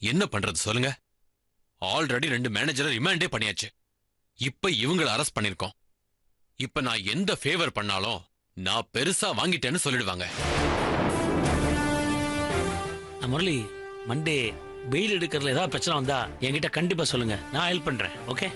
என்ன பண்றது சொல்லுங்க? ஆல்ரெடி 2 மேனேஜரை ரிமாண்டே பண்ணியாச்சு. இப்ப இவங்களை அரெஸ்ட் பண்ணிருக்கோம். இப்ப நான் எந்த ஃபேவர் பண்ணாலும் நான் பெருசா வாங்கிட்டேன்னு சொல்லிடுவாங்க. முரளி, மண்டே பெயில் எடுக்கிறதுல ஏதாவது பிரச்சனை வந்தா என்கிட்ட கண்டிப்பா சொல்லுங்க, நான் ஹெல்ப் பண்றேன். ஓகே?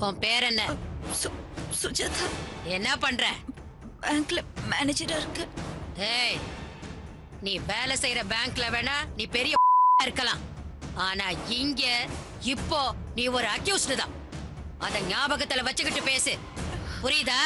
உன் பேர் என்ன? சுஜாதா. என்ன பண்ற? பேங்க்ல மேனேஜரா இருக்கு. ஏய், நீ வேலை செய்யற பேங்க்ல வேணா நீ பெரிய இருக்கலாம், ஆனா இங்க இப்போ நீ ஒரு அக்யூஸ்டு தான். அத ஞாபகத்துல வச்சுக்கிட்டு பேசு, புரியுதா?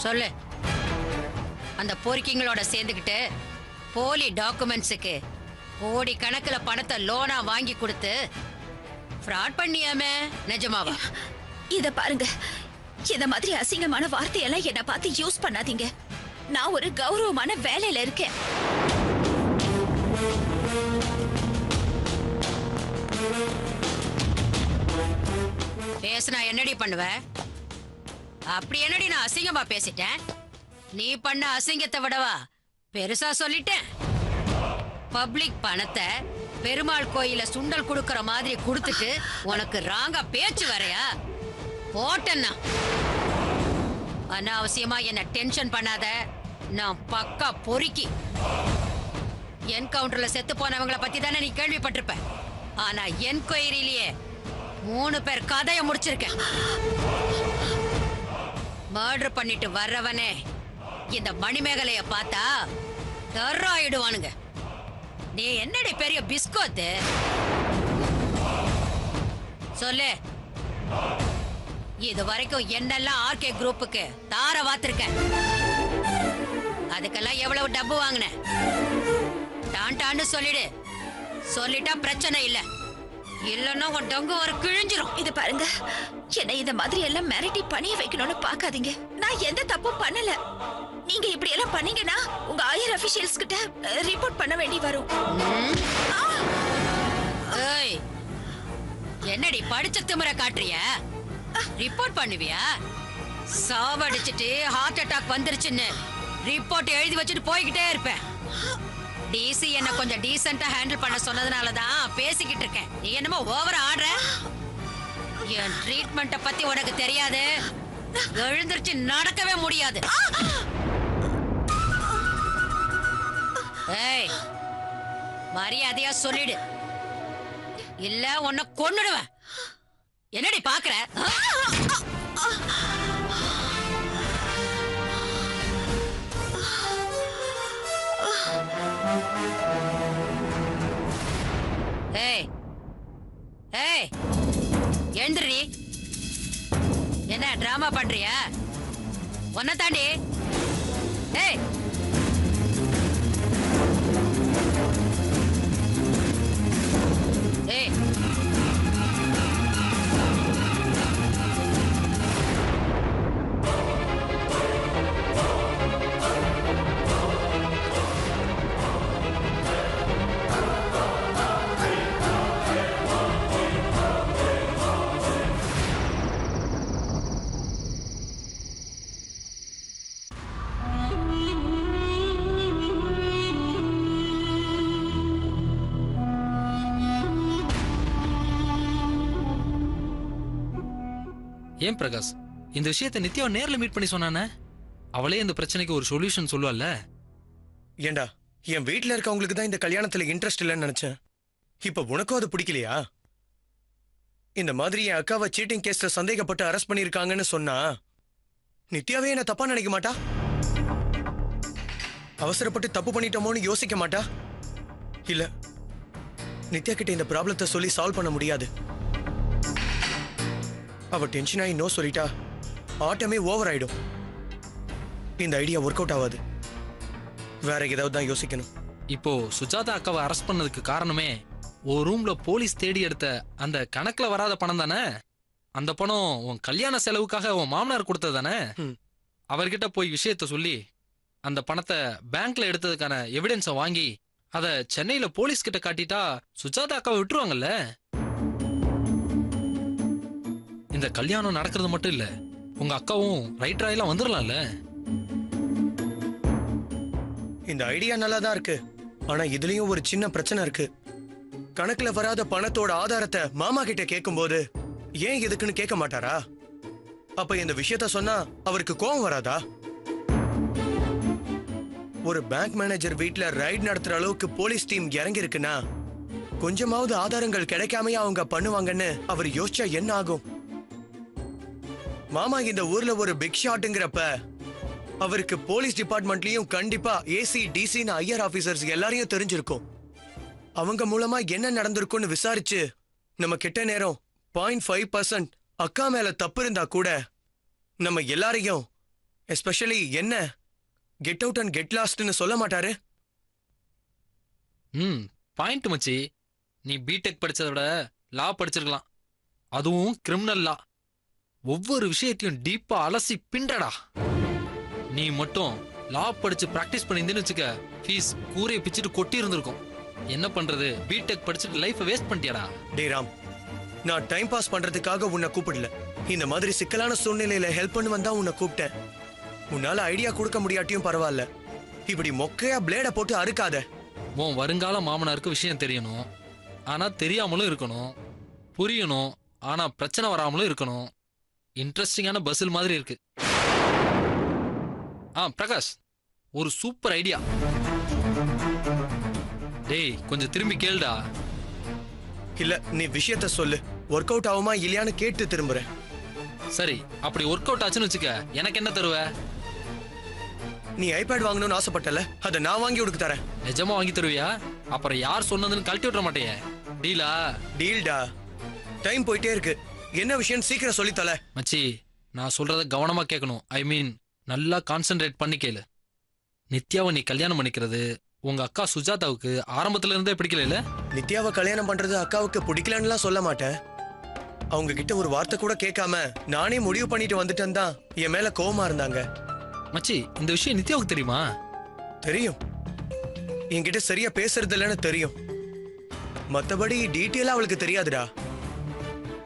சொல்லு. அந்த பொறுக்கிங்களோட சேர்ந்துக்கிட்டு போலி டாக்குமெண்ட்ஸுக்கு கோடி கணக்கில் பணத்தை லோனா வாங்கி கொடுத்து ஃப்ராட் பண்ணியாமே, நிஜமாவா? இத பாருங்க, இந்த மாதிரி அசிங்கமான வார்த்தையெல்லாம் என்ன பார்த்து யூஸ் பண்ணாதீங்க. நான் ஒரு கௌரவமான வேலையில இருக்கேன். பேசுனா என்னடி பண்ணுவ? அப்படி என்னடி நான் அசிங்கமா பேசிட்டேன்? நீ பண்ண அசிங்கத்தை விடவா பெருசா சொல்லிட்டேன். பப்ளிக் பணத்தை பெருமாள் கோயில சுண்டல் குடுக்கற மாதிரி குடுத்துட்டு உனக்கு ராங்கா பேச்சு வரையா? போட்டேன்னா அனாவசியமா என்ன டென்ஷன் பண்ணாத. நான் பக்கா பொறுக்கி. என்கவுண்டர்ல செத்து போனவங்கள பத்தி தானே நீ கேள்விப்பட்டிருப்ப. ஆனா என்கொயரியிலேயே 3 பேர் கதையை முடிச்சிருக்கேன். மர்டர் பண்ணிட்டு வர்றவனே இந்த மணிமேகலைய பார்த்தா தர்றாயிடுவானுங்க. நீ என்னடி பெரிய பிஸ்கோத்து? சொல்லு. இது வரைக்கும் என்னெல்லாம் ஆர்கே குரூப்புக்கு தார வாத்திருக்க? அதுக்கெல்லாம் எவ்வளவு டப்பு வாங்கின? டான்டான்னு சொல்லிடு. சொல்லிட்டா பிரச்சனை இல்ல, இல்லன்னா உன் டொங்கு ஒரு கிழிஞ்சிரும். இது பாருங்க, என்ன இந்த மாதிரி எல்லாம் மிரட்டி பணிய வைக்கணும்னு பாக்காதீங்க. நான் எந்த தப்பும் பண்ணல. நீங்க இப்படி எல்லாம் பண்ணீங்கன்னா உங்க ஹையர் அபிஷியல்ஸ் கிட்ட ரிப்போர்ட் பண்ண வேண்டி வரும். ஏய், என்னடி படிச்ச திமிர காட்டுறிய? ரிப்போர்ட் பண்ணுவியா? சாவடிச்சிட்டு ஹார்ட் அட்டாக் வந்துருச்சுன்னு ரிப்போர்ட் எழுதி வச்சுட்டு போய்கிட்டே இருப்பேன். டிசி என்ன கொஞ்சம் டீசென்ட்டா ஹேண்டில் பண்ண சொன்னதுனாலதான் பேசிக்கிட்டு இருக்கேன். நீ என்னமோ ஓவரா ஆடுற. என் ட்ரீட்மெண்ட்ட பத்தி உனக்கு தெரியாது. எழுந்திருச்சு நடக்கவே முடியாது. ஏய், மரியாதையா சொல்லிடு, இல்ல உன்னை கொன்னுடுவேன். என்னடி பாக்குற? ஏய் ஏய், எழுந்திரி. என்ன டிராமா பண்றியா? ஒன்ன தாண்டி. ஏய் ஏய் ஏன் பிரகாஷ், இந்த விஷயத்தை நித்யாவை நேர்ல மீட் பண்ணி சொன்னானே, அவளே இந்த பிரச்சனைக்கு ஒரு சொல்யூஷன் சொல்லுவாள்ல. ஏண்டா, என் வீட்ல இருக்கவங்களுக்கு தான் இந்த கல்யாணத்துல இன்ட்ரெஸ்ட் இல்லைன்னு நினைச்சேன். இப்ப உனக்கும் அது பிடிக்கலையா? இந்த மாதிரி என் அக்காவை சீட்டிங் கேஸ்ல சந்தேகப்பட்டு அரெஸ்ட் பண்ணிருக்காங்கன்னு சொன்னா நித்யாவே என்ன தப்பா நினைக்க மாட்டா? அவசரப்பட்டு தப்பு பண்ணிட்டோமோன்னு யோசிக்க மாட்டா? இல்ல, நித்யா கிட்ட இந்த ப்ராப்ளத்தை சொல்லி சால்வ் பண்ண முடியாது. அவ டென்ஷன் ஆகி நோ சொல்லிட்டா ஆட்டமே ஓவர் ஆயிடும். இந்த ஐடியா ஒர்க் அவுட் ஆகாது. வேற ஏதாவது தான் யோசிக்கணும். இப்போ சுஜாதா அக்காவை அரெஸ்ட் பண்ணதுக்கு காரணமே ஒரு ரூம்ல போலீஸ் தேடி எடுத்த அந்த கணக்குல வராத பணம் தானே? அந்த பணம் உன் கல்யாண செலவுக்காக உன் மாமனார் கொடுத்தது தானே? அவர்கிட்ட போய் விஷயத்த சொல்லி அந்த பணத்தை பேங்க்ல எடுத்ததுக்கான எவிடன்ஸை வாங்கி அதை சென்னையில போலீஸ் கிட்ட காட்டிட்டா சுஜாதா அக்காவை விட்டுருவாங்கல்ல. இந்த கல்யாணம் நடக்கிறது மட்டும் இல்ல, உங்க அக்காவும் ரைட் ராயெல்லாம் வந்துடலாம்ல. இந்த ஐடியா நல்லா தான் இருக்கு. ஆனா இதுலயும் ஒரு சின்ன பிரச்சனை இருக்கு. கணக்குல வராத பணத்தோட ஆதாரத்தை மாமா கிட்ட கேட்கும்போது ஏன் எதுக்குன்னு கேட்க மாட்டாரா? அப்ப இந்த விஷயத்த சொன்னா அவருக்கு கோபம் வராதா? ஒரு பேங்க் மேனேஜர் வீட்ல ரைட் நடத்துற அளவுக்கு போலீஸ் டீம் இறங்கி இருக்குன்னா கொஞ்சமாவது ஆதாரங்கள் கிடைக்காமயே அவங்க பண்ணுவாங்கன்னு அவர் யோசிச்சா என்ன ஆகும்? மாமா இந்த ஊர்ல ஒரு பிக் ஷாட்ங்கிறப்ப அவருக்கு போலீஸ் டிபார்ட்மெண்ட்லயும் கண்டிப்பா ஏசி டிசின்னு ஐஆர் ஆபீசர்ஸ் எல்லாரையும் தெரிஞ்சிருக்கும். அவங்க மூலமா என்ன நடந்திருக்கும்னு விசாரிச்சு நம்ம கிட்ட நேரம் 0.5% அக்கா மேல தப்பு இருந்தா கூட நம்ம எல்லாரையும், எஸ்பெஷலி என்ன, கெட் அவுட் அண்ட் கெட் லாஸ்ட்னு சொல்ல மாட்டாரு. பாயிண்ட் மச்சி. நீ பிடெக் படிச்சதை விட லா படிச்சிருக்கலாம், அதுவும் கிரிமினல் லா. ஒவ்வொரு விஷயத்தையும் டீப்பா அலசி பிண்டடா. நீ மட்டும் லா படிச்சு பிராக்டிஸ் பண்ணியிருந்தேன்னு வச்சுக்க, ஃபீஸ் கூரையை பிச்சுட்டு கொட்டி இருந்திருக்கும். என்ன பண்றது, பிடெக் படிச்சுட்டு லைஃபை வேஸ்ட் பண்ணிட்டியாடா. டே ராம், நான் டைம் பாஸ் பண்றதுக்காக உன்னை கூப்பிடல. இந்த மாதிரி சிக்கலான சூழ்நிலையில ஹெல்ப் பண்ணு வந்தா உன்னை கூப்பிட்டேன். உன்னால ஐடியா கொடுக்க முடியாட்டியும் பரவாயில்ல, இப்படி மொக்கையா பிளேட போட்டு அறுக்காத. உன் வருங்கால மாமனாருக்கு விஷயம் தெரியணும், ஆனா தெரியாமலும் இருக்கணும். புரியணும், ஆனா பிரச்சனை வராமலும் இருக்கணும். இன்ட்ரெஸ்டிங்கான பசில் மாதிரி இருக்கு. பிரகாஷ், ஒரு சூப்பர் ஐடியா. டேய், கொஞ்சம் திரும்பி கேளுடா. இல்ல, நீ விஷயத்த சொல்லு. ஒர்க் அவுட் ஆகுமா இல்லையான்னு கேட்டு திரும்புறேன். சரி, அப்படி ஒர்க் அவுட் ஆச்சுன்னு வச்சுக்க, எனக்கு என்ன தருவ? நீ ஐபேட் வாங்கணும்னு ஆசைப்பட்டல, அதை நான் வாங்கி கொடுக்க தரேன். நிஜமா வாங்கி தருவியா? அப்புறம் யார் சொன்னதுன்னு கழட்டி விட்டுற மாட்டேயே. டீலா? டீல்டா. டைம் போயிட்டே இருக்கு. என்ன விஷயம் சீக்கிரம் சொல்லி தல. மச்சி, நான் சொல்றத கவனமா கேட்கணும். ஐ மீன், நல்லா கான்சென்ட்ரேட் பண்ணி கேளு. நித்யாவை நீ கல்யாணம் பண்ணிக்கிறது உங்க அக்கா சுஜாதாவுக்கு ஆரம்பத்துல இருந்தே பிடிக்கல. நித்யாவை கல்யாணம் பண்றது அக்காவுக்கு பிடிக்கலன்னுலாம் சொல்ல மாட்டேன். அவங்க கிட்ட ஒரு வார்த்தை கூட கேட்காம நானே முடிவு பண்ணிட்டு வந்துட்டேன் தான் என் மேல கோவமா இருந்தாங்க. மச்சி, இந்த விஷயம் நித்யாவுக்கு தெரியுமா? தெரியும். என்கிட்ட சரியா பேசுறது இல்லைன்னு தெரியும். மத்தபடி டீட்டெயிலா அவளுக்கு தெரியாதுடா.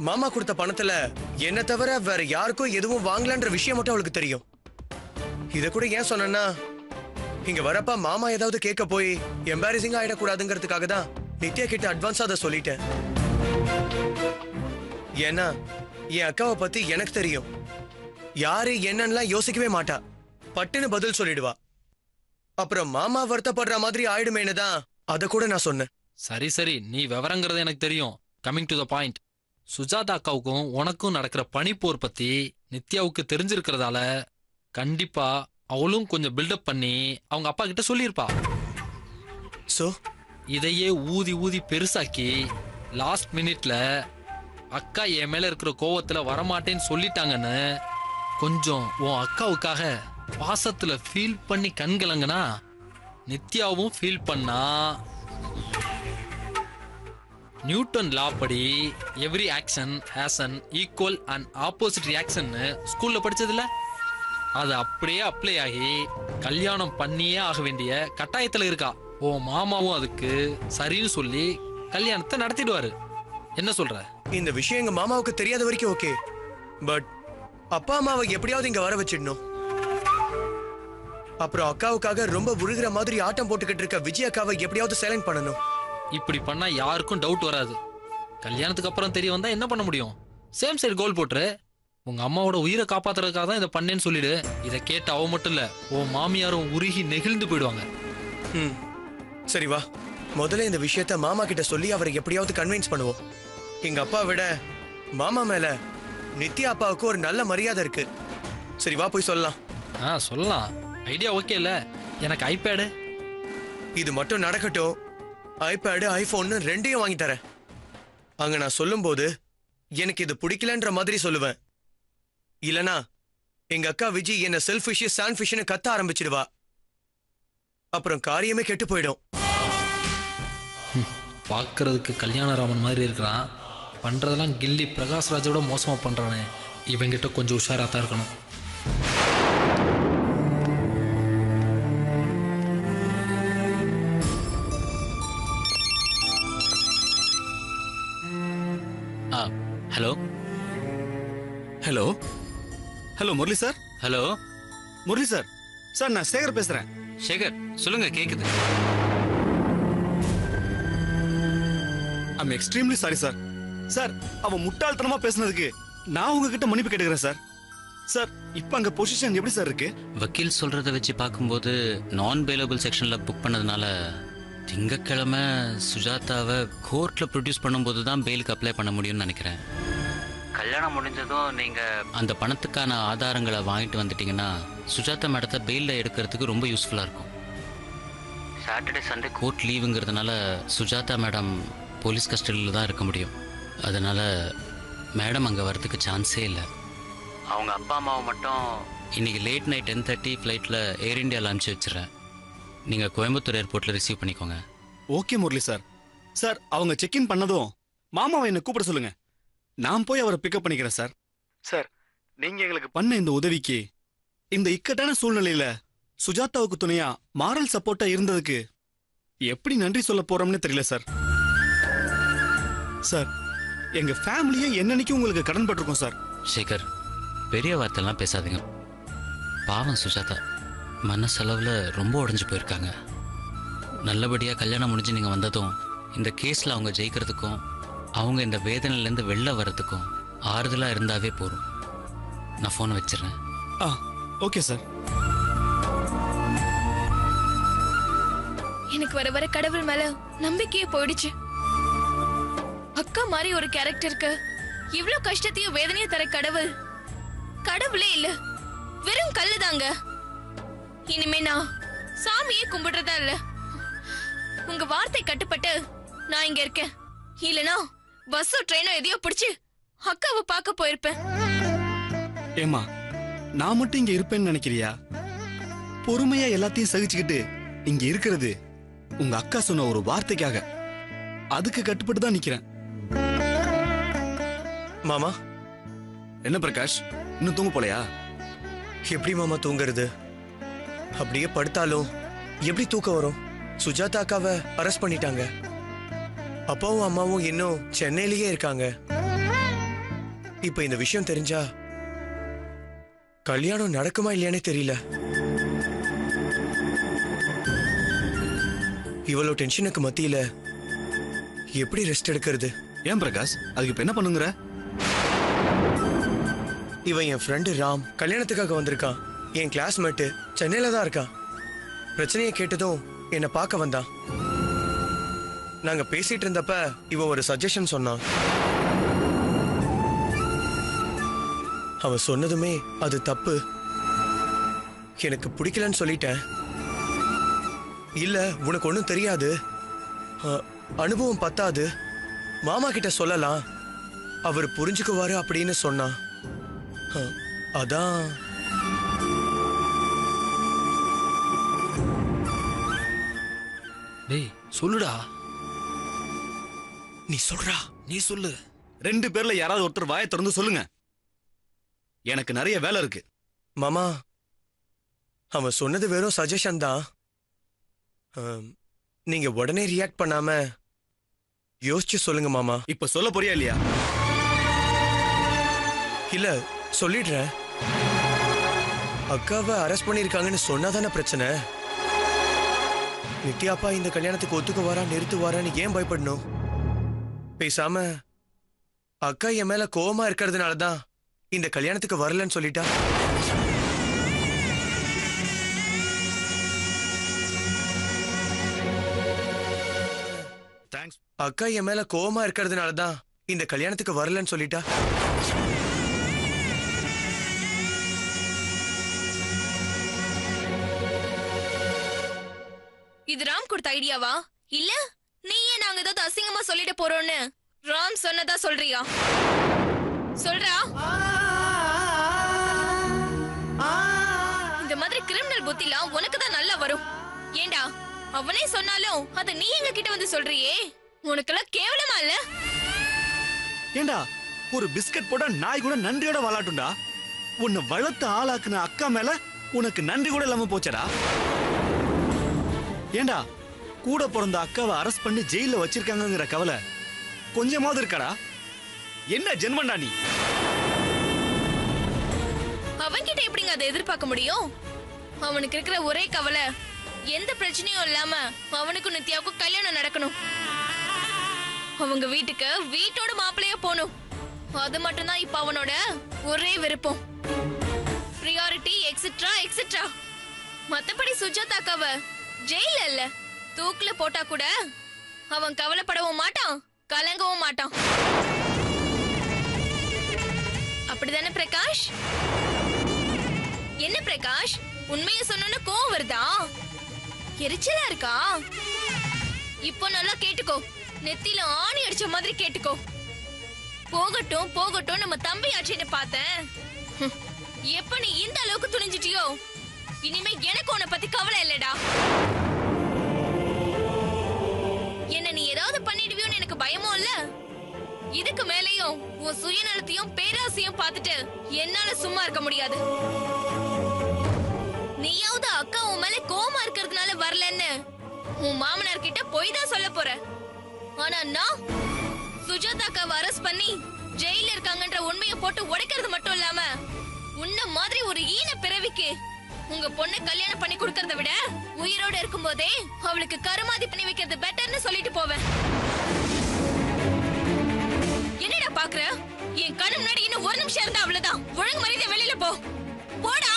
மாமா கொடுத்த பணத்துல என்ன தவிர வேற யாருக்கும் எதுவும் வாங்கலன்ற விஷயம் மட்டும் அவளுக்கு தெரியும். இத கூட ஏன் சொன்னா, இங்க வரப்ப மாமா ஏதாவது கேட்க போய் எம்பாரசிங்கா ஆயிடக்கூடாதுங்கிறதுக்காக தான் நித்யா கிட்ட அட்வான்ஸா அதை சொல்லிட்டேன். ஏன்னா என் அக்காவை பத்தி எனக்கு தெரியும். யாரு என்னன்னா யோசிக்கவே மாட்டா, பட்டுன்னு பதில் சொல்லிடுவா. அப்புறம் மாமா வருத்தப்படுற மாதிரி ஆயிடுமேனு தான் அதை கூட நான் சொன்னேன். சரி சரி, நீ விவரங்கிறது எனக்கு தெரியும். Coming to the point. Sujatha அக்காவுக்கும் உனக்கும் நடக்கிற பனிப்போர் பத்தி நித்யாவுக்கு தெரிஞ்சிருக்கிறதால கண்டிப்பா அவளும் கொஞ்சம் பில்டப் பண்ணி அவங்க அப்பா கிட்ட சொல்லியிருப்பா. சோ இதையே ஊதி ஊதி பெருசாக்கி லாஸ்ட் மினிட்ல அக்கா என் மேல இருக்கிற கோவத்துல வரமாட்டேன்னு சொல்லிட்டாங்கன்னு கொஞ்சம் உன் அக்காவுக்காக பாசத்துல ஃபீல் பண்ணி கண்கலங்கனா நித்யாவும் ஃபீல் பண்ணா நியூட்டன் லா படி every action has an equal and opposite ரியாக்ஷன்னு ஸ்கூல்ல படிச்சதுல அது அப்படியே அப்ளை ஆகி கல்யாணம் பண்ணியே ஆக வேண்டிய கட்டாயத்துல இருக்கா. ஓ மாமாவும் அதுக்கு சரின்னு சொல்லி கல்யாணத்தை நடத்திடுவாரு. என்ன சொல்ற? இந்த விஷயம் எங்க மாமாவுக்கு தெரியாத வரைக்கும் ஓகே. பட் அப்பா அம்மாவை எப்படியாவது இங்க வர வச்சிடணும். அப்புறம் அக்காவுக்காக ரொம்ப உருகிற மாதிரி ஆட்டம் போட்டுக்கிட்டு இருக்க விஜய் அக்காவை எப்படியாவது சைலண்ட் பண்ணணும். இப்படி பண்ணா யாருக்கும் டவுட் வராது. கல்யாணத்துக்கு அப்புறம் தெரிய வந்தா என்ன பண்ண முடியும்? சேம் சைடு கோல் போட்டுரு. உங்க அம்மாவோட உயிரை காப்பாத்துறதுக்காக தான் இதை பண்ணேன்னு சொல்லிடு. இதை கேட்டு அவ மட்டும் இல்ல உன் மாமியாரும் உருகி நெகிழ்ந்து போயிடுவாங்க. சரி வா, முதல்ல இந்த விஷயத்த மாமா கிட்ட சொல்லி அவரை எப்படியாவது கன்வின்ஸ் பண்ணுவோம். எங்க அப்பா விட மாமா மேல நித்யா அப்பாவுக்கு ஒரு நல்ல மரியாதை இருக்கு. சரி வா போய் சொல்லலாம். சொல்லலாம். ஐடியா ஓகே இல்ல? எனக்கு ஐபேடு. இது மட்டும் நடக்கட்டும். ஐபேடு ஐபோன் ரெண்டையும் வாங்கி தரேன். அங்க நான் சொல்லும் போது எனக்கு இது பிடிக்கலன்ற மாதிரி சொல்லுவேன். இல்லனா எங்க அக்கா விஜய் என்ன செல்ஃபிஷ் சான்ஃபிஷ்னு கத்த ஆரம்பிச்சிடுவா. அப்புறம் காரியமே கெட்டு போயிடும். பார்க்கறதுக்கு கல்யாணராமன் மாதிரி இருக்கிறான். பண்றதெல்லாம் கில்லி பிரகாஷ்ராஜோட மோசமா பண்றானே. இவங்கிட்ட கொஞ்சம் உஷாரா தான் இருக்கணும். Hello hello hello Murali sir. Hello Murali sir. Sir நான் சேகர் பேசுறேன். சேகர் சொல்லுங்க, கேக்குது. I'm extremely sorry sir. Sir அவ முட்டாள்தனமா பேசுனதுக்கு நான் உங்ககிட்ட மன்னிப்பு கேட்டுக்கிறேன் சார். சார் இப்போ அங்க பொசிஷன் எப்படி சார் இருக்கு? வக்கீல் சொல்றத வச்சு பார்க்கும்போது நான் பெயிலபிள் செக்ஷன்ல புக் பண்ணதுனால திங்கக்கிழமை சுஜாதாவை கோர்ட்ல ப்ரொடியூஸ் பண்ணும்போது தான் பெயிலுக்கு அப்ளை பண்ண முடியும்னு நினைக்கிறேன். கல்யாணம் முடிஞ்சதும் நீங்க அந்த பணத்துக்கான ஆதாரங்களை வாங்கிட்டு வந்துட்டீங்கன்னா சுஜாதா மேடத்தை பெயிலில் எடுக்கிறதுக்கு ரொம்ப யூஸ்ஃபுல்லாக இருக்கும். சாட்டர்டே சண்டே கோர்ட் லீவுங்கிறதுனால சுஜாதா மேடம் போலீஸ் கஸ்டடியில் தான் இருக்க முடியும். அதனால மேடம் அங்கே வரதுக்கு சான்ஸே இல்லை. அவங்க அப்பா அம்மாவை மட்டும் இன்னைக்கு லேட் நைட் 10:30 ஃப்ளைட்டில் ஏர் இண்டியாவில் அனுப்பிச்சி வச்சிடறேன். நீங்கள் கோயம்புத்தூர் ஏர்போர்ட்டில் ரிசீவ் பண்ணிக்கோங்க. Okay Murali sir. சார் அவங்க செக்இன் பண்ணதும் மாமாவை என்னை கூப்பிட சொல்லுங்க. நான் போய் அவரை பிக்கப் பண்ணிக்கிறேன் சார். சார் நீங்க எங்களுக்கு பண்ண இந்த உதவிக்கு, இந்த இக்கட்டான சூழ்நிலையில சுஜாதாவுக்கு துணையா மாரல் சப்போர்ட்டா இருந்ததுக்கு எப்படி நன்றி சொல்ல போறோம்னு தெரியல சார். சார் எங்க ஃபேமிலியே என்னன்னைக்கு உங்களுக்கு கடன் பட்டிருக்கோம் சார். சேகர், பெரிய வார்த்தைலாம் பேசாதீங்க. பாவம் சுஜாதா மனசளவில் ரொம்ப உடஞ்சு போயிருக்காங்க. நல்லபடியாக கல்யாணம் முடிஞ்சு நீங்கள் வந்ததும் இந்த கேஸில் அவங்க ஜெயிக்கிறதுக்கும் அவங்க இந்த வேதனையிலேருந்து வெளில வர்றதுக்கும் ஆறுதலாக இருந்தாவே போதும். நான் ஃபோனை வச்சிடறேன். Okay sir. எனக்கு வர வர கடவுள் மேல நம்பிக்கையே போயிடுச்சு. அக்கா மாதிரி ஒரு கேரக்டருக்கு இவ்ளோ கஷ்டத்தையும் வேதனையும் தர கடவுள் கடவுளே இல்ல, வெறும் கல்லுதாங்க. இனிமே நான் சாமியே கும்பிடுறதா இல்ல. உங்க வார்த்தை கட்டுப்பட்டு நான் இங்க இருக்கேன். இல்லனா பஸ்ஸோ ட்ரெயினோ எதையோ பிடிச்சு அக்காவை பார்க்க போயிருப்பேன். ஏமா நான் மட்டும் இங்க இருப்பேன்னு நினைக்கிறியா? பொறுமையா எல்லாத்தையும் சகிச்சுக்கிட்டு இங்க இருக்கிறது உங்க அக்கா சொன்ன ஒரு வார்த்தைக்காக. அதுக்கு கட்டுப்பட்டு தான் நிக்கிறேன். மாமா. என்ன பிரகாஷ், இன்னும் தூங்க போலையா? எப்படி மாமா தூங்குறது? அப்படியே படுத்தாலும் எப்படி தூக்கம் வரும்? சுஜாதா அக்காவை அரெஸ்ட் பண்ணிட்டாங்க. அப்பாவும் அம்மாவும் இன்னும் சென்னையிலேயே இருக்காங்க. இப்ப இந்த விஷயம் தெரிஞ்சா கல்யாணம் நடக்குமா இல்லையானே தெரியல. இவ்வளவு டென்ஷனுக்கு மத்தியில எப்படி ரெஸ்ட் எடுக்கிறது? ஏன் பிரகாஷ், அதுக்கு இப்ப என்ன பண்ணுங்கிற? இவன் என் ஃப்ரெண்டு ராம் கல்யாணத்துக்காக வந்திருக்கான். என் கிளாஸ்மேட்டு சென்னையில தான் இருக்கான். பிரச்சனையை கேட்டதும் என்னை பார்க்க வந்தான். நாங்க பேசிட்டு இருந்தப்ப இவன் ஒரு சஜஷன் சொன்னான். அவன் சொன்னதுமே அது தப்பு, எனக்கு பிடிக்கலன்னு சொல்லிட்டேன். இல்ல உனக்கு ஒன்றும் தெரியாது, அனுபவம் பத்தாது, மாமா கிட்ட சொல்லலாம், அவர் புரிஞ்சுக்குவாரு அப்படின்னு சொன்னா. அதான் டேய் சொல்லுடா. நீ சொல்றா. நீ சொல்லு. 2 பேர்ல யாராவது ஒருத்தர் வாயை திறந்து சொல்லுங்க. எனக்கு நிறைய வேலை இருக்கு. மாமா, அவன் சொன்னது வெறும் சஜஷன் தான். நீங்க உடனே ரியாக்ட் பண்ணாம யோசிச்சு சொல்லுங்க மாமா. இப்ப சொல்ல போறியா இல்லையா? இல்ல, சொல்லிடுறேன். அக்காவை அரெஸ்ட் பண்ணிருக்காங்கன்னு சொன்னாதானே பிரச்சனை. நித்யாப்பா இந்த கல்யாணத்துக்கு ஒத்துக்குவாரா நிறுத்துவாரான்னு ஏன் பயப்படணும்? பேசாம அக்கா என் மேல கோவமா இருக்கிறதுனாலதான் இந்த கல்யாணத்துக்கு வரலன்னு சொல்லிட்டா. தேங்க்ஸ். அக்கா என் மேல கோவமா இருக்கிறதுனாலதான் இந்த கல்யாணத்துக்கு வரலன்னு சொல்லிட்டா. இது ராம் கொடுத்த ஐடியாவா? இல்ல நீயே நாங்க ஏதாவது அசிங்கமா சொல்லிட போறோம்னு ராம் சொன்னதா சொல்றியா? சொல்றா. இந்த மாதிரி கிரிமினல் புத்திலாம் உனக்கு தான் நல்லா வரும். ஏண்டா அவனே சொன்னாலும் அத நீ எங்க கிட்ட வந்து சொல்றியே, உனக்கெல்லாம் கேவலமா இல்ல? ஏண்டா ஒரு பிஸ்கட் போட நாய் கூட நன்றியோட வாலாட்டுண்டா. உன்னை வளர்த்து ஆளாக்குன அக்கா மேல உனக்கு நன்றி கூட இல்லாம போச்சடா. ஏண்டா கூட பிறந்த அக்காவை அரெஸ்ட் பண்ணி ஜெயில வச்சிருக்காங்கிற கவலை கொஞ்சமாவது இருக்காடா? என்ன ஜென்மண்டா நீ? அவன்கிட்ட எப்படிங்க அதை எதிர்பார்க்க முடியும்? அவனுக்கு இருக்கிற ஒரே கவலை எந்த பிரச்சனையும் இல்லாம அவனுக்கும் நித்யாவுக்கும் கல்யாணம் நடக்கணும். அவங்க வீட்டுக்கு வீட்டோட மாப்பிள்ளைய போகணும். அது மட்டும்தான் இப்ப அவனோட ஒரே விருப்பம். Priority etcetera etcetera. மத்தபடி சுஜாதா அக்காவை ஜெயில இல்ல தூக்குல போட்டா கூட அவன் கவலைப்படவும் மாட்டான், கலங்கவும் மாட்டான். அப்படிதானே பிரகாஷ்? என்ன பிரகாஷ், உண்மையை சொன்னு கோவம் வருதா? எரிச்சலா இருக்கா? இப்போ நல்லா கேட்டுக்கோ, நெத்தில ஆணி அடிச்ச மாதிரி கேட்டுக்கோ. போகட்டும் போகட்டும் நம்ம தம்பி ஆச்சுன்னு பார்த்தேன். எப்ப நீ இந்த அளவுக்கு துணிஞ்சிட்டியோ இனிமே எனக்கு உன்னை பத்தி கவலை இல்லடா. என்ன நீ ஏதாவது பண்ணிடுவியோன்னு எனக்கு பயமும் இல்ல. இதுக்கு மேலேயும் உன் சுயநலத்தையும் பேராசையும் பார்த்துட்டு என்னால சும்மா இருக்க முடியாது. நீயாவது அக்கா உன் மேல கோவமா இருக்கிறதுனால வரலன்னு உன் மாமனார் கிட்ட போய் தான் சொல்ல போற. ஆனா நான் சுஜாதா அக்காவை அரெஸ்ட் பண்ணி ஜெயில இருக்காங்கன்ற உண்மையை போட்டு உடைக்கிறது மட்டும் இல்லாம உன்ன மாதிரி ஒரு ஈன பிறவிக்கு உங்க பொண்ணு கல்யாணம் பண்ணி கொடுக்கறத விட உயிரோட இருக்கும்போதே அவளுக்கு கருமாதி பண்ணி வைக்கிறது பெட்டர்னு சொல்லிட்டு போவேன். என்னடா பாக்குற? என் கண்ணு முன்னாடி இன்னும் ஒரு நிமிஷம் இருந்தா அவ்வளவுதான். ஒழுங்கு மரியாதை வெளியில போ. போடா.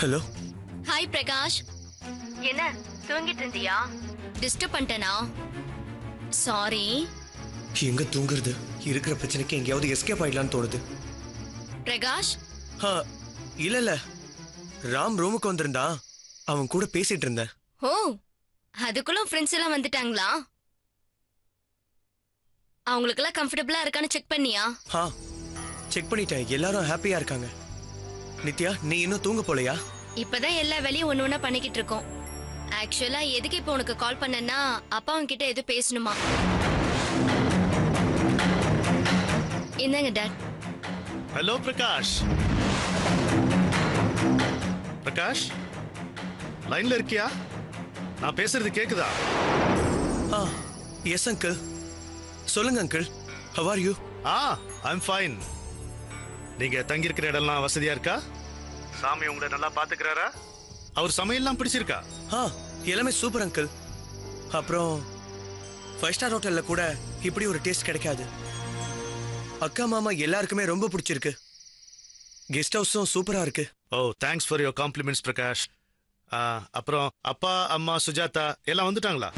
ஹலோ. ஹாய் பிரகாஷ். என்ன தூங்கிட்டு இருந்தியா? டிஸ்டர்ப் பண்ணிட்டேனா? சாரி. எங்க தூங்குறது? இருக்கிற பிரச்சனைக்கு எங்கேயாவது எஸ்கேப் ஆயிடலான்னு தோணுது. பிரகாஷ். இல்ல இல்ல, ராம் ரூமுக்கு வந்திருந்தான், அவன் கூட பேசிட்டு இருந்தேன். ஓ, அதுக்குள்ள ஃப்ரெண்ட்ஸ் எல்லாம் வந்துட்டாங்களா? அவங்களுக்கெல்லாம் கம்ஃபர்டபுளா இருக்கான்னு செக் பண்ணியா? செக் பண்ணிட்டேன், எல்லாரும் ஹாப்பியா இருக்காங்க. நித்யா, நீ இன்னும் தூங்க போலையா? இப்பதான் எல்லா வேலையும் ஒண்ணு ஒண்ணா பண்ணிக்கிட்டு இருக்கோம். ஆக்சுவலா எதுக்கு இப்போ உனக்கு கால் பண்ணேன்னா அப்பா உன்கிட்ட எதுவும் பேசணுமா? இந்தாங்க டாட். ஹலோ பிரகாஷ். பிரகாஷ், லைன்ல இருக்கியா? நான் பேசுறது கேக்குதா? Yes uncle. சொல்லுங்க uncle. How are you? I'm fine. நீங்க தங்கி இருக்கிற இடம்லாம் வசதியா இருக்கா? சாமி உங்களை நல்லா பாத்துக்கிறாரா? அவர் சமையல்லாம் பிடிச்சிருக்கா? எல்லாமே சூப்பர் அங்கிள். அப்புறம் 5 ஸ்டார் ஹோட்டல்ல கூட இப்படி ஒரு டேஸ்ட் கிடைக்காது. அக்கா மாமா எல்லாருக்குமே ரொம்ப பிடிச்சிருக்கு. கெஸ்ட் ஹவுஸும் சூப்பரா இருக்கு. Oh, thanks for your compliments Prakash. அப்புறம் அப்பா அம்மா சுஜாதா எல்லாம் வந்துட்டாங்களா?